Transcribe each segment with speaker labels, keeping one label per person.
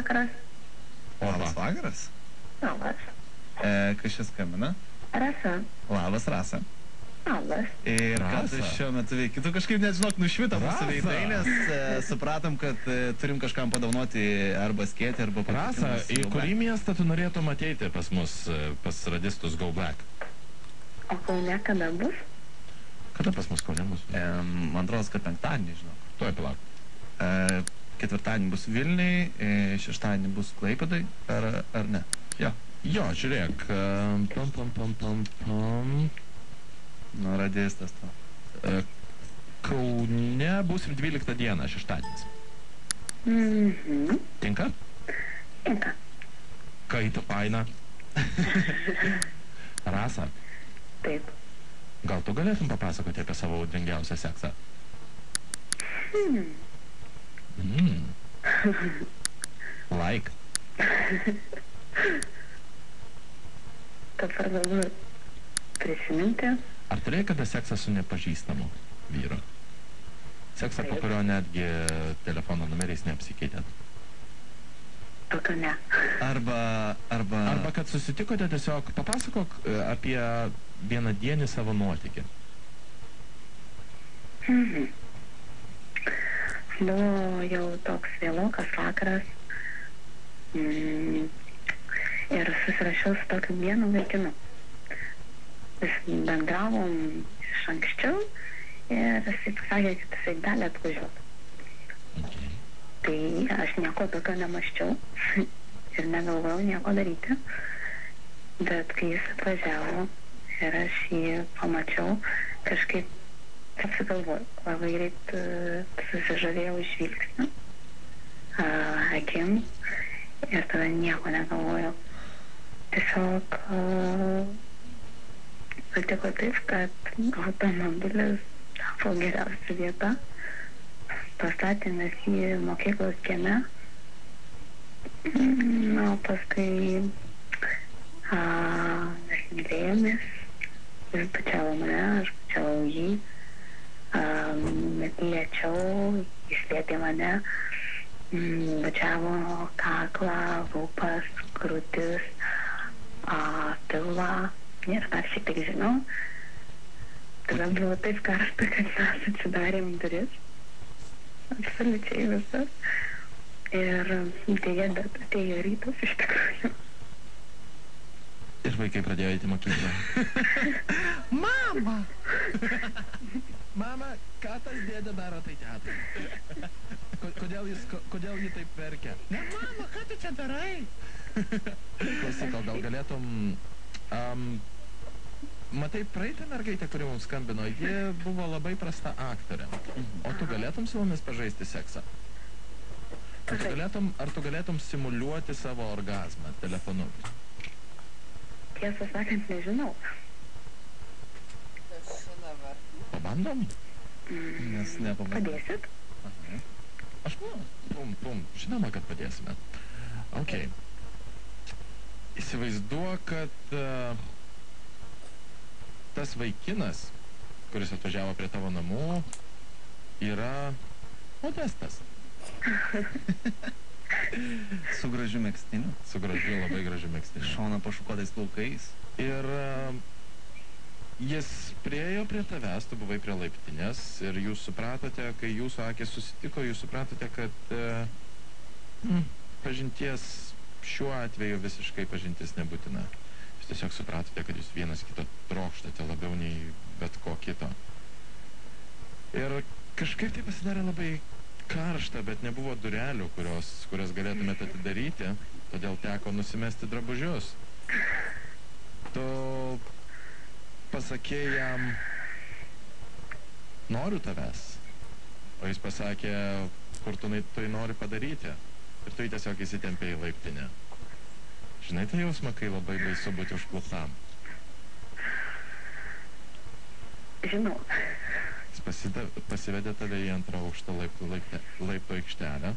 Speaker 1: vakaras.
Speaker 2: Labas vakaras.
Speaker 1: Labas.
Speaker 2: Kas čia skambina?
Speaker 1: Rasa.
Speaker 2: Labas, Rasa.
Speaker 1: Labas.
Speaker 2: Ir ką tu šiuo metu veiki? Tu kažkaip net, žinok, nušvito mūsų veidai, nes supratom, kad turim kažkam padovanoti arba skėtį, arba
Speaker 3: Rasa, į kurį miestą tu norėtum ateiti pas mus, pas radistus Go Black?
Speaker 1: O Kaune kada bus?
Speaker 3: Kada pas mus Kaune bus?
Speaker 2: Man atrodo, kad penktadienį, žinok.
Speaker 3: Tuoj palauk.
Speaker 2: Ketvirtadienį bus Vilniui, šeštadienį bus Klaipėdai, ar ne?
Speaker 3: Jo, žiūrėk.
Speaker 2: Nu, radistas to.
Speaker 3: Kaune bus ir 12 dieną, šeštadienis. Tinka?
Speaker 1: Tinka.
Speaker 3: Kaitų paina. Rasa.
Speaker 1: Taip.
Speaker 3: Gal tu galėtum papasakoti apie savo audringiausią seksą? Like.
Speaker 1: Dabar galiu prisiminti.
Speaker 3: Ar turėjai kada seksą su nepažįstamu vyru? Seksą, po kurio netgi telefono numeriais neapsikeitėt?
Speaker 1: Tokio ne.
Speaker 2: Arba
Speaker 3: kad susitikote tiesiog, papasakok apie vienadienį savo nuotykį.
Speaker 1: Buvo jau toks vėlokas vakaras ir susirašiau su tokiu vienu vaikinu. Vis bendravom iš anksčiau ir jisai pasakė, kad jisai gali atvažiuoti. Tai aš nieko tokio nemaščiau ir negalvojau nieko daryti, bet kai jis atvažiavo ir aš jį pamačiau, kažkaip apsigalvojau, labai greit susižavėjau žvilgsniu, akim ir tada nieko negalvojau. Tiesiog nutiko taip, kad automobilis tapo geriausia vieta. Pastatėmės į mokyklos kieme. Na, paskui mes mylėjomės. Jis bučiavo mane, aš bučiavau jį. Liečiau, jis lietė mane. Bučiavo kaklą, lūpas, krūtis, pilvą. Ir dar šiek tiek žinau. Tada buvo taip karšta, kad mes atsidarėm duris. Absoliučiai visas. Ir dėja, bet atėjo rytas iš tikrųjų.
Speaker 3: Ir vaikai pradėjo eiti mokyklą. Mama! Mama, ką tas dėdė daro tai tetai? Kodėl ji taip verkia? Ne, mama, ką tu čia darai? Klausyk, gal galėtum... Matai, praeitą mergaitę, kuri mums skambino, ji buvo labai prasta aktorė. O tu galėtum su mumis pažaisti seksą? Ar tu galėtum simuliuoti savo orgazmą telefonu?
Speaker 1: Tiesą sakant, nežinau.
Speaker 3: Pabandom?
Speaker 2: Nes nepabandom.
Speaker 1: Padėsit?
Speaker 3: Aš manau, žinoma, kad padėsime. Ok. Įsivaizduok, kad tas vaikinas, kuris atvažiavo prie tavo namų, yra Modestas.
Speaker 2: Su gražiu megztiniu.
Speaker 3: Su gražiu, labai gražiu megztiniu.
Speaker 2: Šona pašukuotais plaukais.
Speaker 3: Ir jis priėjo prie tavęs, tu buvai prie laiptinės ir jūs supratote, kai jūsų akis susitiko, jūs supratote, kad pažinties šiuo atveju visiškai pažintis nebūtina. Jūs tiesiog supratote, kad jūs vienas kito trokštate labiau nei bet ko kito. Ir kažkaip tai pasidarė labai karšta, bet nebuvo durelių, kurias galėtumėte atidaryti, todėl teko nusimesti drabužius. Tu pasakė jam, noriu tavęs, o jis pasakė, kur tu tai nori padaryti, ir tu jį tiesiog įsitempė į laiptinę. Žinai tą jausmą, kai labai baisu būti užkluptam?
Speaker 1: Žinau.
Speaker 3: Jis pasivedė tave į antrą aukštą laiptų aikštelę,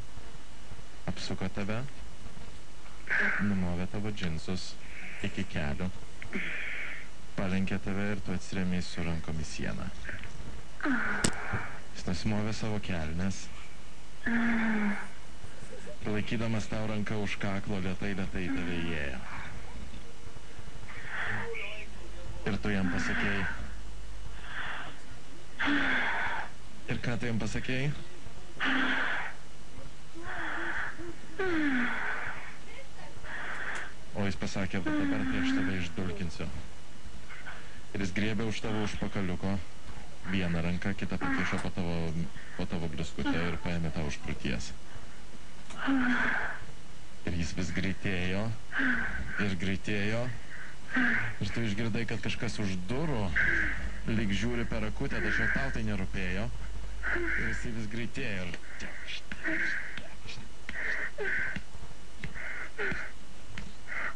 Speaker 3: apsuko tave, numovė tavo džinsus iki kelių, palenkė tave ir tu atsirėmei su rankom į sieną. Jis nusimovė savo kelnes laikydamas tau ranką už kaklo, lėtai tave įėjo. Ir tu jam pasakėjai. Ir ką tu jam pasakėjai? O jis pasakė, kad dabar tai aš tave išdulkinsiu. Ir jis griebė už tavo užpakaliuko vieną ranką, kitą pakišo po tavo bliskutę ir paėmė tau už krūties. Ir jis vis greitėjo ir greitėjo. Ir tu išgirdai, kad kažkas už durų lyg žiūri per akutę, tačiau tau tai nerūpėjo. Ir jis vis greitėjo ir...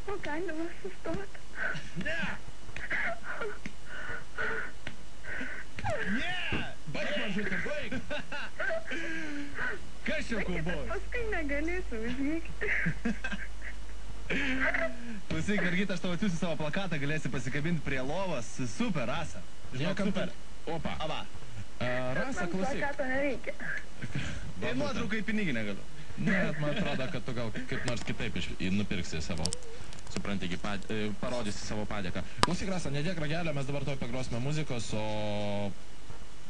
Speaker 1: O galima sustoti?
Speaker 2: Ne! Ne! Baig, mažutė, baig! Kas čia kaubojus?
Speaker 1: Paskui negalėsiu užmygti.
Speaker 2: Klausyk, mergytė, aš tavo atsiųsiu savo plakatą, galėsi pasikabinti prie lovos. Super, Rasa.
Speaker 3: Niekam
Speaker 2: Super.
Speaker 3: Opa.
Speaker 2: Ava.
Speaker 3: Rasa,
Speaker 1: Man
Speaker 3: klausyk.
Speaker 1: plakato nereikia.
Speaker 2: Tai nuotraukai piniginę galiu.
Speaker 3: Ne, man atrodo, kad tu gal kaip nors kitaip nupirksi savo, supranti, parodysi savo padėką. Klausyk, Rasa, nedėk ragelio, mes dabar to pagrosime muzikos,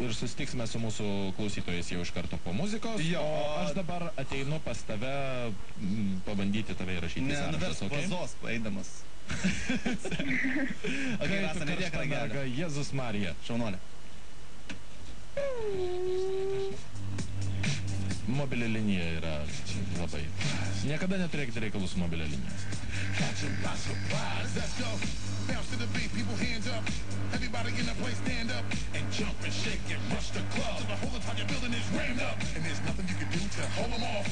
Speaker 3: ir susitiksime su mūsų klausytojais jau iš karto po muzikos.
Speaker 2: Jo.
Speaker 3: O aš dabar ateinu pas tave pabandyti tave įrašyti.
Speaker 2: Ne, nuvers vazos eidamas. Ok, Rasa, nedėk ragelio.
Speaker 3: Jėzus Marija.
Speaker 2: Šaunolė.
Speaker 3: Mobilė linija yra labai. Niekada neturėkite reikalų su mobilė linija. Bounce to the beat, people hands up. Everybody in the place stand up and jump and shake and rush the club. Till the whole entire building is rammed up. And there's nothing you can do to hold them off.